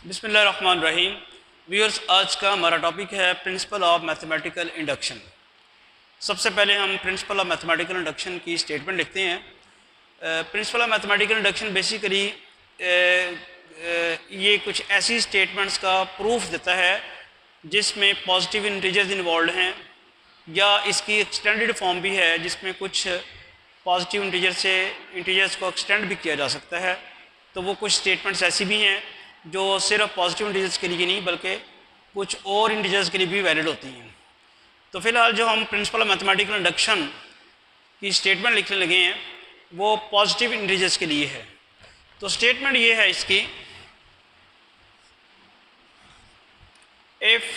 बिस्मिल्लाहिर्रहमानिर्रहीम। व्यूअर्स, आज का हमारा टॉपिक है प्रिंसिपल ऑफ मैथमेटिकल इंडक्शन। सबसे पहले हम प्रिंसिपल ऑफ मैथमेटिकल इंडक्शन की स्टेटमेंट लिखते हैं। Principle of mathematical induction basically ये कुछ ऐसी स्टेटमेंट्स का प्रूफ देता है जिसमें पॉजिटिव इंटीजर्स इन्वॉल्व हैं, या इसकी एक्सटेंडेड फॉर्म भी है जिसमें कुछ पॉजिटिव इंटीजर्स को एक्सटेंड भी किया जा सकता है। तो वो कुछ स्टेटमेंट्स ऐसी भी हैं जो सिर्फ पॉजिटिव इंटीजर्स के लिए नहीं बल्कि कुछ और इंटीजर्स के लिए भी वैलिड होती हैं। तो फिलहाल जो हम प्रिंसिपल ऑफ मैथमेटिकल इंडक्शन की स्टेटमेंट लिखने लगे हैं वो पॉजिटिव इंटीजर्स के लिए है। तो स्टेटमेंट ये है इसकी, if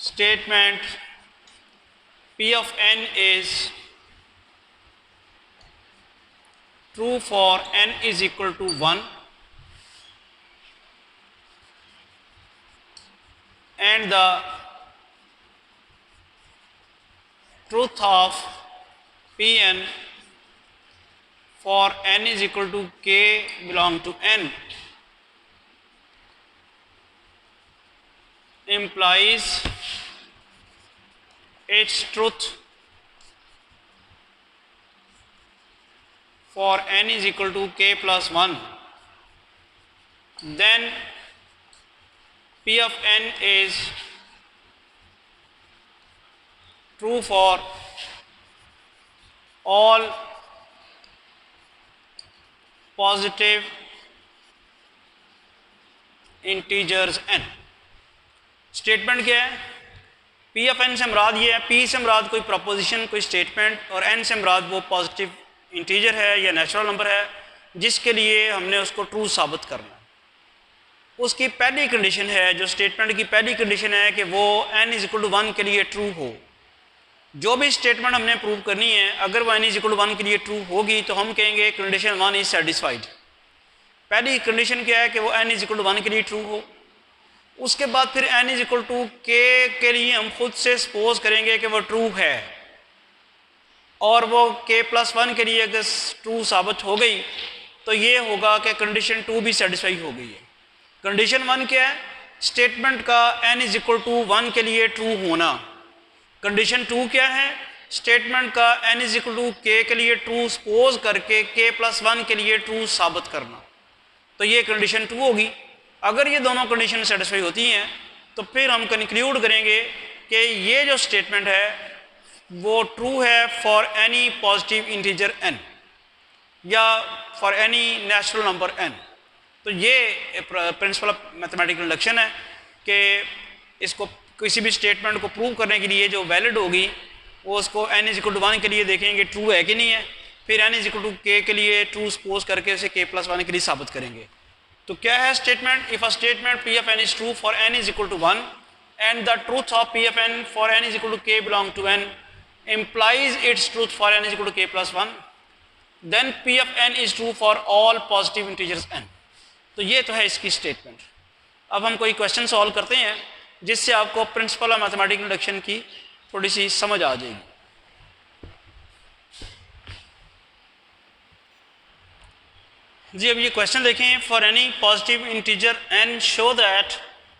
statement P of n is true for n is equal to 1 and the truth of Pn for n is equal to k belong to n implies its truth for n is equal to k plus 1, then P of n is true for all positive integers n। Statement क्या है? P of n से मुराद ये है, P से मुराद कोई preposition, कोई statement, और n से मुराद वो पॉजिटिव इंटीजर है या नेचुरल नंबर है जिसके लिए हमने उसको ट्रू साबित करना है। उसकी पहली कंडीशन है, जो स्टेटमेंट की पहली कंडीशन है कि वो n इज इक्वल टू 1 के लिए ट्रू हो। जो भी स्टेटमेंट हमने प्रूव करनी है, अगर वो n इज इक्वल टू 1 के लिए ट्रू होगी तो हम कहेंगे कंडीशन 1 इज सेटिस्फाइड। पहली कंडीशन क्या है कि वो n इज इक्वल टू 1 के लिए ट्रू हो। उसके बाद फिर n इज इक्वल टू के लिए हम खुद से सपोज करेंगे कि वो ट्रू है, और वो k प्लस 1 के लिए अगर ट्रू साबित हो गई तो ये होगा कि कंडीशन 2 भी सेटिस्फाई हो गई है। कंडीशन 1 क्या है? स्टेटमेंट का n इज इक्वल टू 1 के लिए ट्रू होना। कंडीशन 2 क्या है? स्टेटमेंट का n is equal to k के लिए ट्रू सपोज करके k प्लस 1 के लिए ट्रू साबित करना। तो ये कंडीशन 2 होगी। अगर ये दोनों कंडीशन सेटिस्फाई होती हैं तो फिर हम कंक्लूड करेंगे कि ये जो स्टेटमेंट है वो ट्रू है for any positive integer n या for any natural number n। तो ये प्रिंसिपल ऑफ मैथमेटिकल इंडक्शन है कि इसको किसी भी स्टेटमेंट को प्रूव करने के लिए जो वैलिड होगी वो उसको n इज इक्वल टू 1 के लिए देखेंगे ट्रू है कि नहीं है, फिर n is equal to k के लिए ट्रू सपोज करके उसे k प्लस 1 के लिए साबित करेंगे। तो क्या है statement? If a statement P of n is true for n is equal to 1 and the truth of P of n for n is equal to k belong to n implies its truth for n is equal to k plus 1, then P of n is true for all positive integers n। तो ये तो है इसकी statement. अब हम कोई question solve करते हैं जिससे आपको प्रिंसिपल ऑफ मैथमेटिकल इंडक्शन की थोड़ी सी समझ आ जाएगी। जी, अब ये क्वेश्चन देखें। For any positive integer n show that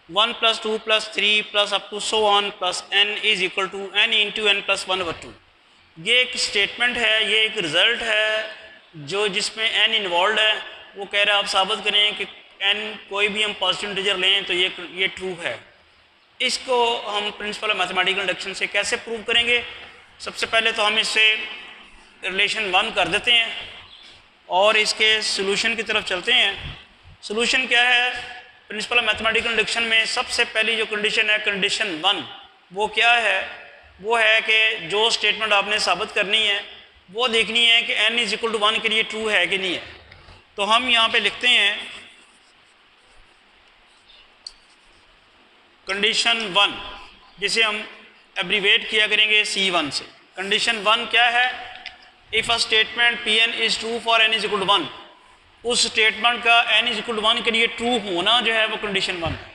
1 plus 2 plus 3 plus up to so on plus n is equal to n into n plus 1/2। ये एक स्टेटमेंट है, ये एक रिजल्ट है जो जिसमें n इन्वॉल्व है। वो कह रहा है आप साबित करें कि n कोई भी हम पॉजिटिव इंटीजर लें तो ये ट्रू है। इसको हम प्रिंसिपल ऑफ मैथमेटिकल इंडक्शन से कैसे प्रूव करेंगे? सबसे पहले तो हम इससे रिलेशन 1 कर देते हैं और इसके सोल्यूशन की तरफ चलते हैं। सोल्यूशन क्या है? प्रिंसिपल ऑफ मैथमेटिकल इंडक्शन में सबसे पहली जो कंडीशन है, कंडीशन 1, वो क्या है? वो है कि जो स्टेटमेंट आपने साबित करनी है वो देखनी है कि n इज इक्वल टू 1 के लिए ट्रू है कि नहीं है। तो हम यहाँ पे लिखते हैं कंडीशन 1, जिसे हम एब्रीवेट किया करेंगे C1 से। कंडीशन 1 क्या है? If a statement Pn is true for n is equal to 1, उस स्टेटमेंट का n इज इक्वल टू 1 के लिए ट्रू होना जो है वो कंडीशन 1 है।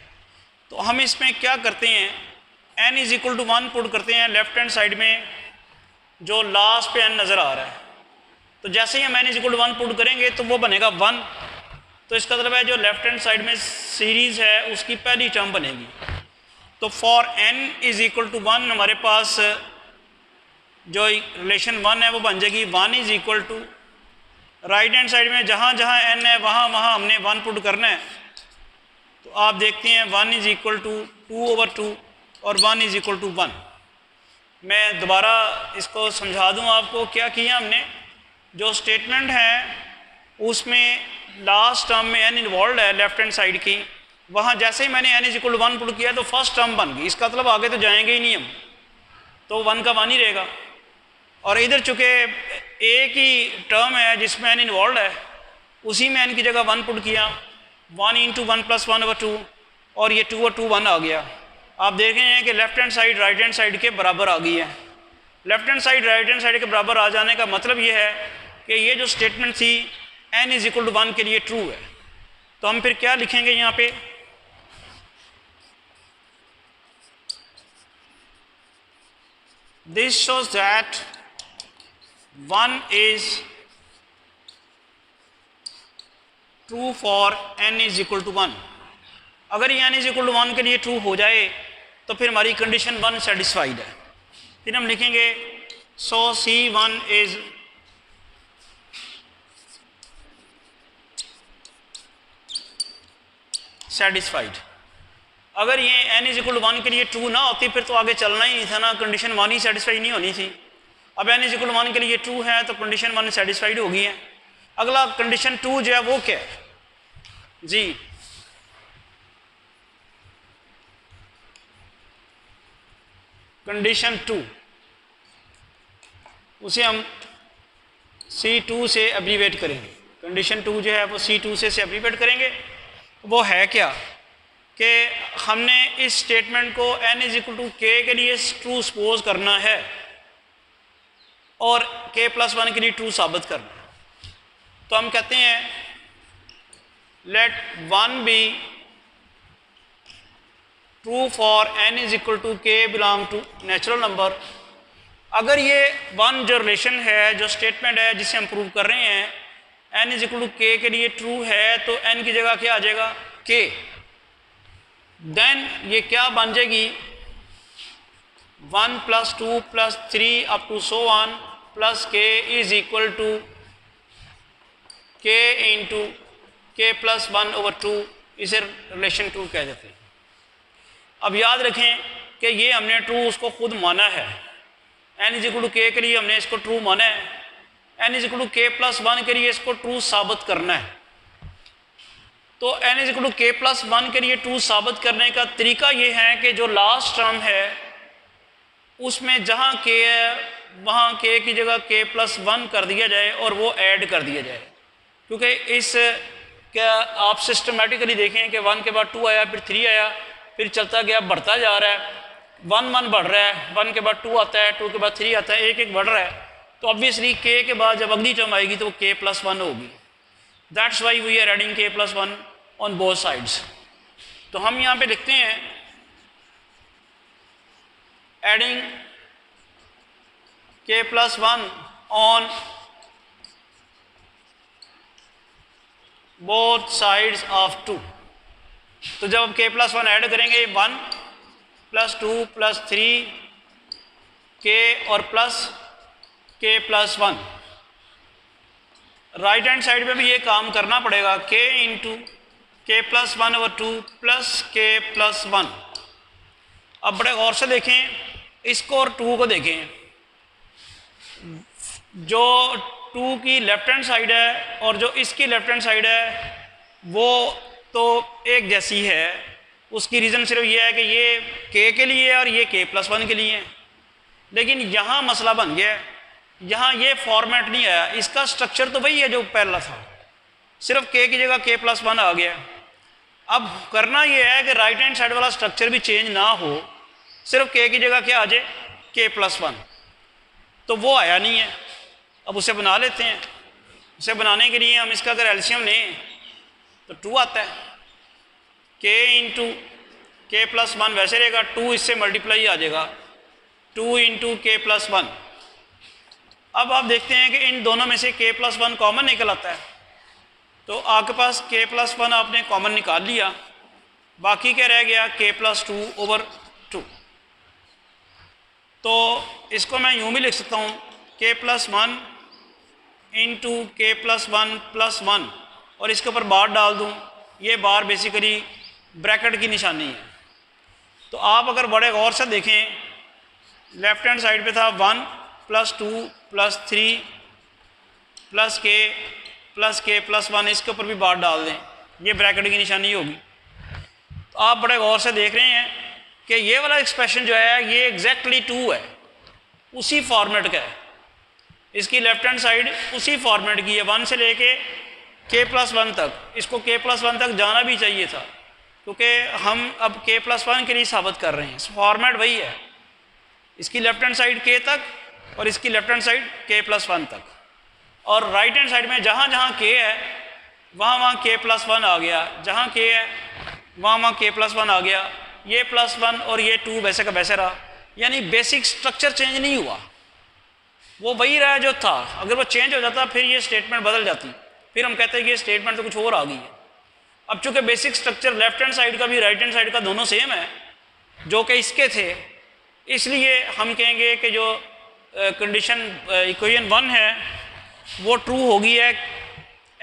तो हम इसमें क्या करते हैं? n is equal to 1 put करते हैं लेफ्ट हैंड साइड में, जो लास्ट पे n नज़र आ रहा है। तो जैसे ही हम n is equal to 1 put करेंगे तो वो बनेगा 1। तो इसका मतलब है जो लेफ्ट हैंड साइड में सीरीज़ है उसकी पहली टर्म बनेगी। तो for n is equal to 1 हमारे पास जो रिलेशन 1 है वो बन जाएगी 1 is equal to right hand side में जहाँ जहाँ n है वहाँ वहाँ हमने 1 पुट करना है। तो आप देखते हैं 1 इज इक्वल टू 2/2 और 1 इज इक्वल टू 1। मैं दोबारा इसको समझा दूँ आपको क्या किया हमने। जो स्टेटमेंट है उसमें लास्ट टर्म में n इन्वॉल्व है लेफ्ट हैंड साइड की, वहाँ जैसे ही मैंने n is equal to 1 put किया तो फर्स्ट टर्म बन गई। इसका मतलब आगे तो जाएंगे ही नहीं हम, तो 1 का 1 ही रहेगा। और इधर चूँकि एक ही टर्म है जिसमें n इन्वॉल्व है, उसी में n की जगह 1 पुट किया, 1 इंटू 1 प्लस 1/2 और ये 2/2 1 आ गया। आप देख रहे हैं कि left hand side right hand side के बराबर आ गई है। Left hand side right hand side के बराबर आ जाने का मतलब ये है कि ये जो स्टेटमेंट थी n इज इक्वल टू 1 के लिए ट्रू है। तो हम फिर क्या लिखेंगे यहाँ पे, this shows that 1 is true for n is equal to 1। अगर ये n इज इक्वल टू 1 के लिए ट्रू हो जाए तो फिर हमारी कंडीशन 1 सेटिस्फाइड है। फिर हम लिखेंगे सो C1 इज सेटिस्फाइड। अगर ये n इज इक्वल टू 1 के लिए ट्रू ना होती फिर तो आगे चलना ही नहीं था ना, कंडीशन 1 ही सेटिस्फाई नहीं होनी थी। अब n इज इक्वल टू 1 के लिए ट्रू है तो कंडीशन 1 सेटिस्फाइड हो गई है। अगला कंडीशन 2 जो है वो क्या है जी, कंडीशन 2 उसे हम C2 से एब्रीवेट करेंगे। कंडीशन 2 जो है वो C2 से एब्रीवेट करेंगे। वो है क्या कि हमने इस स्टेटमेंट को n is equal to k के लिए ट्रू सपोज करना है और k प्लस 1 के लिए ट्रू साबित करना है। तो हम कहते हैं let 1 be true for n is equal to k belong to natural number. अगर ये 1 जो रिलेशन है, जो स्टेटमेंट है जिसे हम प्रूव कर रहे हैं n is equal to k के लिए ट्रू है तो n की जगह क्या आ जाएगा k। देन ये क्या बन जाएगी 1 plus 2 plus 3 up to so on plus k is equal to k into k plus 1/2। इसे रिलेशन 2 कह देते हैं। अब याद रखें कि ये हमने ट्रू उसको खुद माना है। n is equal to k के लिए हमने इसको ट्रू माना है, n is equal to k plus 1 के लिए इसको ट्रू साबित करना है। तो n is equal to k plus 1 के लिए ट्रू साबित करने का तरीका ये है कि जो लास्ट टर्म है उसमें जहाँ k है वहाँ k की जगह k प्लस 1 कर दिया जाए और वो ऐड कर दिया जाए। क्योंकि इस क्या आप सिस्टमेटिकली देखें कि 1 के बाद 2 आया, फिर 3 आया, फिर चलता गया, बढ़ता जा रहा है, 1 बढ़ रहा है, 1 के बाद 2 आता है, 2 के बाद 3 आता है, एक एक बढ़ रहा है। तो ऑब्वियसली k के बाद जब अगली टर्म आएगी तो वो k प्लस 1 होगी। That's why we are adding k plus 1 on both sides. तो हम यहाँ पे लिखते हैं adding k plus 1 on both sides of 2। तो जब हम k प्लस 1 ऐड करेंगे 1 प्लस 2 प्लस 3 k और plus k plus 1, right hand side पे भी ये काम करना पड़ेगा k into k plus 1/2 plus k plus 1। अब बड़े गौर से देखें इसको और 2 को देखें। जो 2 की लेफ्ट हैंड साइड है और जो इसकी लेफ्ट हैंड साइड है वो तो एक जैसी है। उसकी रीज़न सिर्फ ये है कि ये k के लिए है और ये k प्लस 1 के लिए है। लेकिन यहाँ मसला बन गया है, यहाँ ये फॉर्मेट नहीं आया। इसका स्ट्रक्चर तो वही है जो पहला था, सिर्फ k की जगह k प्लस 1 आ गया। अब करना ये है कि राइट हैंड साइड वाला स्ट्रक्चर भी चेंज ना हो, सिर्फ k की जगह क्या आ जाए k प्लस 1। तो वो आया नहीं है। अब उसे बना लेते हैं। उसे बनाने के लिए हम इसका अगर एलसीएम लें तो 2 आता है, k इंटू k प्लस 1 वैसे रहेगा, 2 इससे मल्टीप्लाई आ जाएगा, 2 इंटू k प्लस 1 अब आप देखते हैं कि इन दोनों में से k+1 कॉमन निकल आता है, तो आपके पास k+1 आपने कॉमन निकाल लिया, बाकी क्या रह गया k+2/2। तो इसको मैं यूँ भी लिख सकता हूँ k+1 इंटू k+1+1 और इसके ऊपर बार डाल दूँ, ये बार बेसिकली ब्रैकेट की निशानी है। तो आप अगर बड़े गौर से देखें, लेफ्ट हैंड साइड पे था 1 + 2 + 3 + k+1, इसके ऊपर भी बार डाल दें, ये ब्रैकेट की निशानी होगी। तो आप बड़े गौर से देख रहे हैं कि ये वाला एक्सप्रेशन जो है ये एग्जैक्टली 2 है, उसी फॉर्मेट का है, इसकी लेफ्ट हैंड साइड उसी फॉर्मेट की है, 1 से लेके k+1 तक। इसको k+1 तक जाना भी चाहिए था, क्योंकि हम अब k+1 के लिए साबित कर रहे हैं, फॉर्मेट वही है, इसकी लेफ्ट हैंड साइड k तक और इसकी लेफ्ट हैंड साइड k+1 तक, और राइट हैंड साइड में जहाँ जहाँ k है वहाँ k+1 आ गया, जहाँ k है वहाँ k+1 आ गया, ये +1 और ये 2 वैसे का वैसे रहा, यानी बेसिक स्ट्रक्चर चेंज नहीं हुआ, वो वही रहा जो था। अगर वो चेंज हो जाता फिर ये स्टेटमेंट बदल जाती, फिर हम कहते हैं कि ये स्टेटमेंट तो कुछ और आ गई है। अब चूँकि basic structure left hand side का भी राइट हैंड साइड का दोनों सेम है जो कि इसके थे, इसलिए हम कहेंगे कि जो कंडीशन इक्वेशन 1 है वो ट्रू होगी है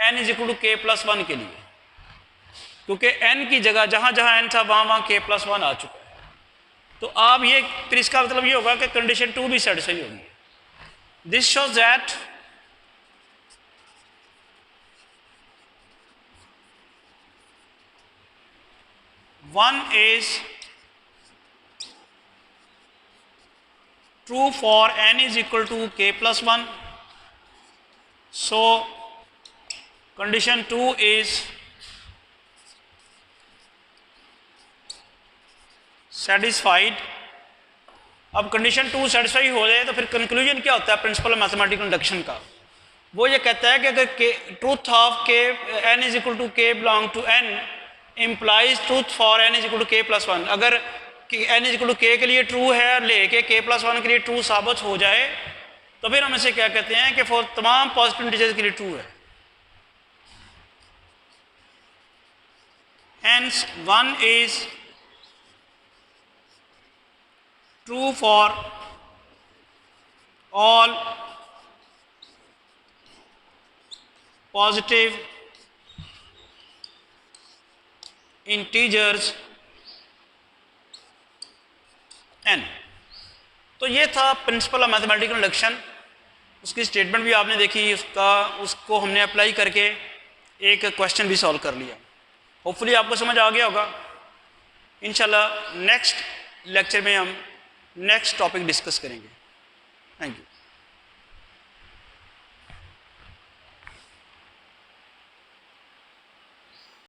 n = k+1 के लिए, क्योंकि n की जगह जहाँ जहाँ n था वहाँ k+1 आ चुका है। तो आप ये फिर इसका मतलब ये होगा कि कंडीशन 2 भी सेटिस्फाई होगी। This shows that one is true for n = k+1, so condition 2 is satisfied। अब कंडीशन 2 सेटिस्फाई हो जाए तो फिर कंक्लूजन क्या होता है प्रिंसिपल ऑफ मैथमेटिकल इंडक्शन का? वो ये कहता है कि अगर truth of k n = k belong to n implies truth for n = k+1। अगर n = k के लिए ट्रू है और लेके k+1 के लिए ट्रू साबित हो जाए तो फिर हम इसे क्या कहते हैं कि फॉर तमाम पॉजिटिव इंटीजर्स के लिए ट्रू है। Hence 1 is true for all positive integers n। तो ये था प्रिंसिपल ऑफ मैथमेटिकल इंडक्शन, उसकी स्टेटमेंट भी आपने देखी, उसको हमने अप्लाई करके एक क्वेश्चन भी सॉल्व कर लिया। होपफुली आपको समझ आ गया होगा। इंशाल्लाह नेक्स्ट लेक्चर में हम नेक्स्ट टॉपिक डिस्कस करेंगे। Thank you.